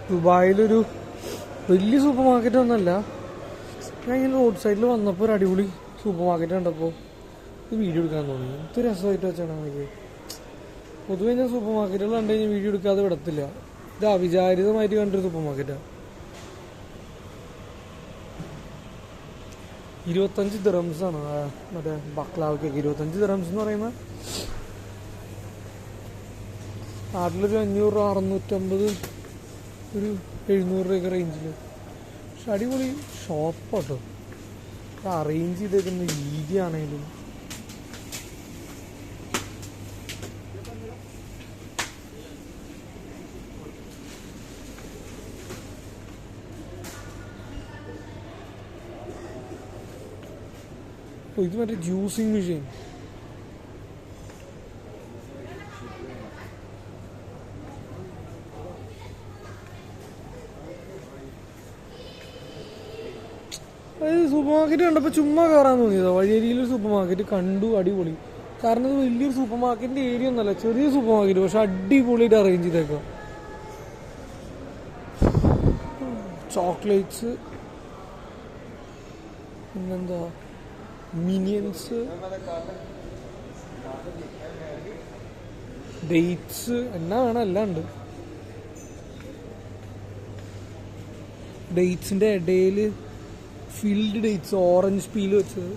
ദുബായിലൊരു വലിയ super market ഒന്നല്ല. ഞാൻ ഇങ്ങനെ റോഡ് സൈഡിൽ വന്നപ്പോൾ ഒരു അടിപൊളി സൂപ്പർ മാർക്കറ്റ് കണ്ടപ്പോൾ ഇത് വീഡിയോ എടുക്കാൻ തോന്നി. ഇത് രസമായിട്ട് വെച്ചാണ് നമുക്ക്. പൊതുവെ ഞാൻ സൂപ്പർ മാർക്കറ്റുകൾ കണ്ടു കഴിഞ്ഞാൽ വീഡിയോ എടുക്കാതെ വിടത്തില്ല. ഇത് അവിചാരിതമായിട്ട് കണ്ടൊരു സൂപ്പർ മാർക്കറ്റാണ്. 25 ദിറംസാണ് മറ്റേ ബക്ലാവയ്ക്കൊക്കെ. 25 ദിറംസ് എന്ന് പറയുന്ന നാട്ടിലൊരു 500 650 ഒരു 700 രൂപയൊക്കെ റേഞ്ചിൽ. പക്ഷെ അടിപൊളി ഷോപ്പാട്ടോ. അറേഞ്ച് ചെയ്തേക്കുന്ന രീതിയാണേലും ഇത് മറ്റേ ജ്യൂസിങ് മെഷീൻ. അതായത് സൂപ്പർ മാർക്കറ്റ് കണ്ടപ്പോൾ ചുമ്മാ കയറാൻ തോന്നിയതാ. വഴിയരിയിലൊരു സൂപ്പർ മാർക്കറ്റ് കണ്ടു, അടിപൊളി. കാരണം ഇത് വലിയൊരു സൂപ്പർ മാർക്കറ്റിന്റെ ഏരിയ ഒന്നല്ല, ചെറിയ സൂപ്പർ മാർക്കറ്റ്, പക്ഷെ അടിപൊളിയായിട്ട് അറേഞ്ച് ചെയ്തേക്കാം. ചോക്ലേറ്റ്സ്, പിന്നെന്താ മിനിയൻസ്, ഡേറ്റ്സ്, എന്നാ വേണം എല്ലാം ഉണ്ട്. ഡേറ്റ്സിന്റെ ഇടയിൽ ഫിൽഡ് ഡേറ്റ്സ്, ഓറഞ്ച് പീൽ വെച്ചത്.